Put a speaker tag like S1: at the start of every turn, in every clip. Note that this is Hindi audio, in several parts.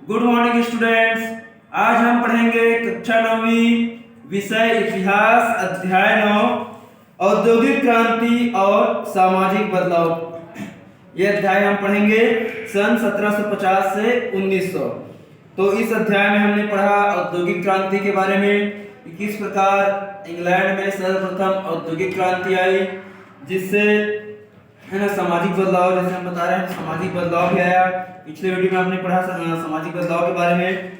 S1: Good morning students. आज हम पढ़ेंगे कक्षा 9वीं विषय इतिहास अध्याय 9 औद्योगिक क्रांति और सामाजिक बदलाव। यह अध्याय हम पढ़ेंगे सन 1750 से 1900। तो इस अध्याय में हमने पढ़ा औद्योगिक क्रांति के बारे में, किस प्रकार इंग्लैंड में सर्वप्रथम औद्योगिक क्रांति आई, जिससे है ना सामाजिक बदलाव, जैसे हम बता रहे हैं सामाजिक बदलाव भी आया। पिछले वीडियो में हमने पढ़ा सामाजिक बदलाव के बारे में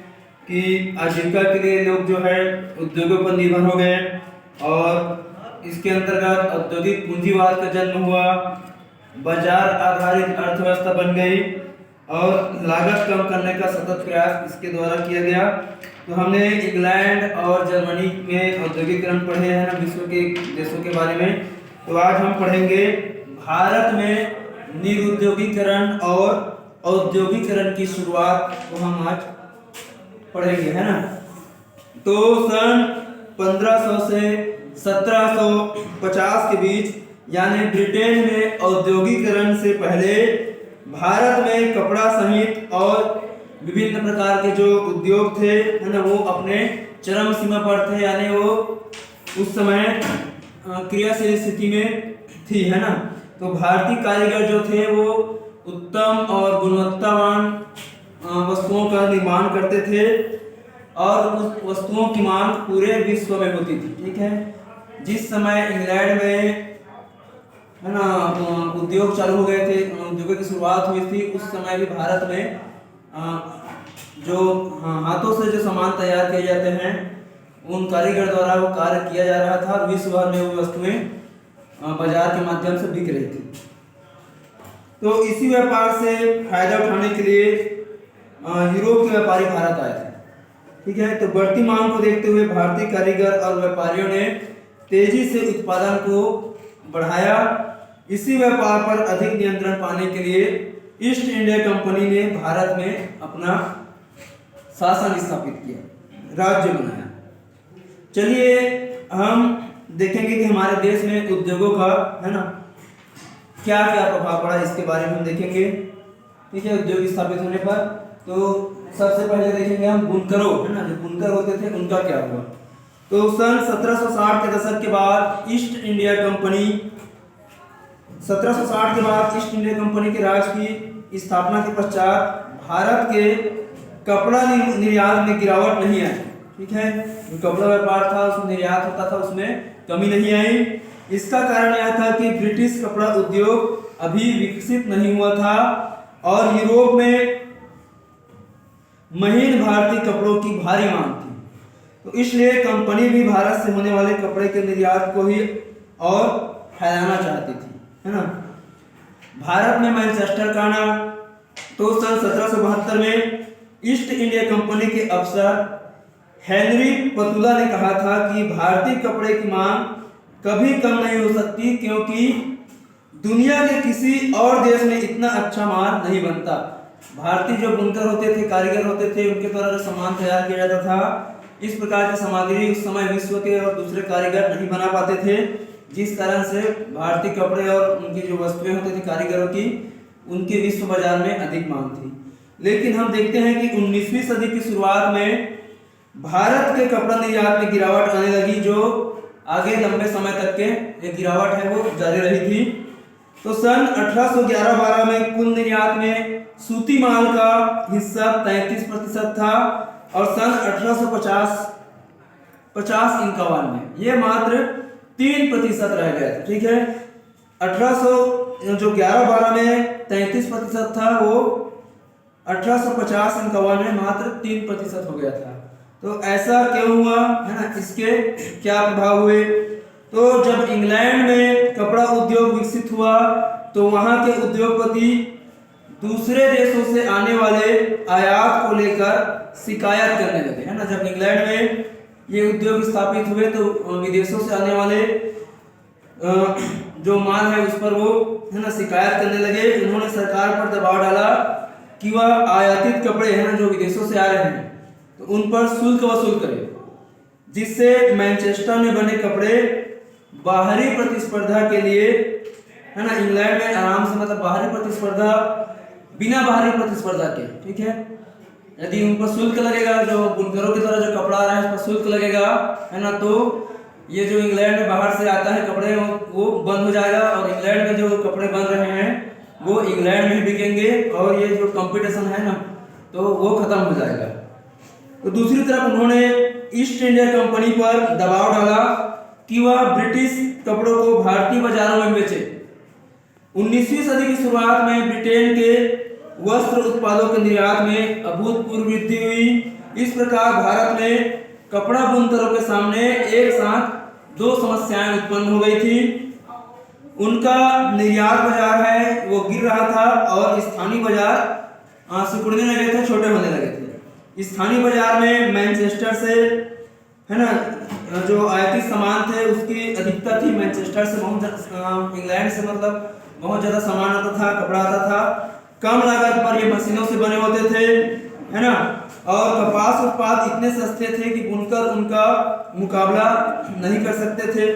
S1: कि आजीविका के लिए लोग जो है उद्योगों पर निर्भर हो गए और इसके अंतर्गत औद्योगिक पूंजीवाद का जन्म हुआ, बाजार आधारित अर्थव्यवस्था बन गई और लागत कम करने का सतत प्रयास इसके द्वारा किया गया। तो हमने इंग्लैंड और जर्मनी में औद्योगिकरण पढ़े हैं ना, विश्व के देशों के बारे में। तो आज हम पढ़ेंगे भारत में निरुद्योगीकरण और औद्योगिकरण की शुरुआत को हम आज पढ़ेंगे, है ना। तो सन 1500 से 1750 के बीच यानी ब्रिटेन में औद्योगिकरण से पहले भारत में कपड़ा सहित और विभिन्न प्रकार के जो उद्योग थे, है ना, वो अपने चरम सीमा पर थे, यानी वो उस समय क्रियाशील स्थिति में थी, है ना। तो भारतीय कारीगर जो थे वो उत्तम और गुणवत्तावान वस्तुओं का निर्माण करते थे और उस वस्तुओं की मांग पूरे विश्व में होती थी, ठीक है। जिस समय इंग्लैंड में है ना उद्योग चालू हो गए थे, उद्योगों की शुरुआत हुई थी, उस समय भी भारत में जो हाथों से जो सामान तैयार किए जाते हैं उन कारीगर द्वारा वो कार्य किया जा रहा था और विश्व भर में वो वस्तुएं बाजार के माध्यम से बिक रही थी। तो इसी व्यापार से फायदा उठाने के लिए यूरोप के व्यापारी भारत आए थे, ठीक है। तो बढ़ती मांग को देखते हुए भारतीय कारीगर और व्यापारियों ने तेजी से उत्पादन को बढ़ाया। इसी व्यापार पर अधिक नियंत्रण पाने के लिए ईस्ट इंडिया कंपनी ने भारत में अपना शासन स्थापित किया, राज्य बनाया। चलिए हम देखेंगे कि हमारे देश में उद्योगों का, है ना, क्या क्या प्रभाव पड़ा, इसके बारे में हम देखेंगे, ठीक है। उद्योग स्थापित होने पर तो सबसे पहले देखेंगे हम बुनकरों, है ना, जो बुनकर होते थे उनका क्या हुआ। तो सन 1760 के दशक के बाद ईस्ट इंडिया कंपनी 1760 के बाद ईस्ट इंडिया कंपनी के राज की स्थापना के पश्चात भारत के कपड़ा निर्यात में गिरावट नहीं आई, ठीक है। जो कपड़ा व्यापार था उसमें निर्यात होता था, उसमें कमी नहीं आई। इसका कारण यह था कि ब्रिटिश कपड़ा उद्योग अभी विकसित नहीं हुआ था और यूरोप में महीन भारतीय कपड़ों की भारी मांग थी। तो इसलिए कंपनी भी भारत से होने वाले कपड़े के निर्यात को ही और फैलाना चाहती थी, है ना। भारत में मैनचेस्टर का आना, तो सन 1772 में ईस्ट इंडिया कंपनी के अफसर हेनरी पतुला ने कहा था कि भारतीय कपड़े की मांग कभी कम नहीं हो सकती क्योंकि दुनिया के किसी और देश में इतना अच्छा माल नहीं बनता। भारतीय जो बुनकर होते थे, कारीगर होते थे, उनके द्वारा जो सामान तैयार किया जाता था, इस प्रकार की सामग्री उस समय विश्व के और दूसरे कारीगर नहीं बना पाते थे, जिस कारण से भारतीय कपड़े और उनकी जो वस्तुएं होती थी कारीगरों की, उनके विश्व बाजार में अधिक मांग थी। लेकिन हम देखते हैं कि 19वीं सदी की शुरुआत में भारत के कपड़ा निर्यात में गिरावट आने लगी, जो आगे लंबे समय तक के ये गिरावट है वो जारी रही थी। तो सन 1811-12 में कुल निर्यात में सूती माल का हिस्सा 33% था और सन 1850-51 में ये मात्र 3% रह गया था, ठीक है। 1812 में 33% था, वो 1850-51 में मात्र 3% हो गया था। तो ऐसा क्यों हुआ, है ना, इसके क्या प्रभाव हुए। तो जब इंग्लैंड में कपड़ा उद्योग विकसित हुआ तो वहां के उद्योगपति दूसरे देशों से आने वाले आयात को लेकर शिकायत करने लगे, है ना। जब इंग्लैंड में ये उद्योग स्थापित हुए तो विदेशों से आने वाले जो माल है उस पर वो, है ना, शिकायत करने लगे। उन्होंने सरकार पर दबाव डाला कि वह आयातित कपड़े, है ना, जो विदेशों से आ रहे हैं तो उन पर शुल्क वसूल करे, जिससे मैनचेस्टर में बने कपड़े बाहरी प्रतिस्पर्धा के लिए, है ना, इंग्लैंड में आराम से, मतलब बाहरी प्रतिस्पर्धा बिना बाहरी प्रतिस्पर्धा के, ठीक है, यदि उन पर शुल्क लगेगा, जो बुनकरों की तरह जो कपड़ा आ रहा है इस पर शुल्क लगेगा, है ना, तो ये जो इंग्लैंड में बाहर से आता है कपड़े वो बंद हो जाएगा और इंग्लैंड में जो कपड़े बन रहे हैं वो इंग्लैंड में ही बिकेंगे और ये जो कंपटीशन है ना तो वो खत्म हो जाएगा। तो दूसरी तरफ उन्होंने ईस्ट इंडिया कंपनी पर दबाव डाला कि वह ब्रिटिश कपड़ों को भारतीय बाजारों में बेचे। 19वीं सदी की शुरुआत में ब्रिटेन के वस्त्र उत्पादों के निर्यात में अभूतपूर्व वृद्धि हुई। इस प्रकार भारत में कपड़ा बुनकरों के सामने एक साथ दो समस्याएं उत्पन्न हो गई थी। उनका निर्यात बाजार है वो गिर रहा था और स्थानीय बाजार सिकुड़ने लगे थे, छोटे होने लगे थे। स्थानीय बाजार में मैनचेस्टर से, है ना, जो आयातित सामान थे उसकी अधिकता थी। मैनचेस्टर से बहुत इंग्लैंड से मतलब बहुत ज्यादा सामान आता था, कपड़ा आता था। कम लागत पर ये मशीनों से बने होते थे, है ना, और कपास उत्पाद इतने सस्ते थे कि बुनकर उनका मुकाबला नहीं कर सकते थे।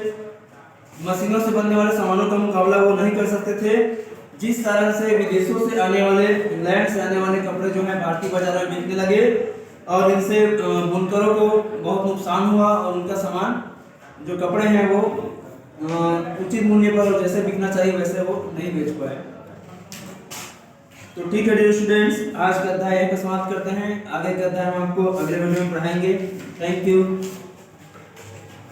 S1: मशीनों से बनने वाले सामानों का मुकाबला वो नहीं कर सकते थे, जिस कारण से विदेशों से आने वाले, इंग्लैंड से आने वाले कपड़े जो है भारतीय बाजारों में बिकने लगे और इनसे बुनकरों को बहुत नुकसान हुआ और उनका सामान जो कपड़े हैं वो उचित मूल्य पर जैसे बिकना चाहिए वैसे वो नहीं बेच पाए। तो ठीक है डियर स्टूडेंट्स, आज का अध्याय यहीं पर समाप्त करते हैं। आगे का अध्याय हम आपको अगले वीडियो में पढ़ाएंगे। Thank you.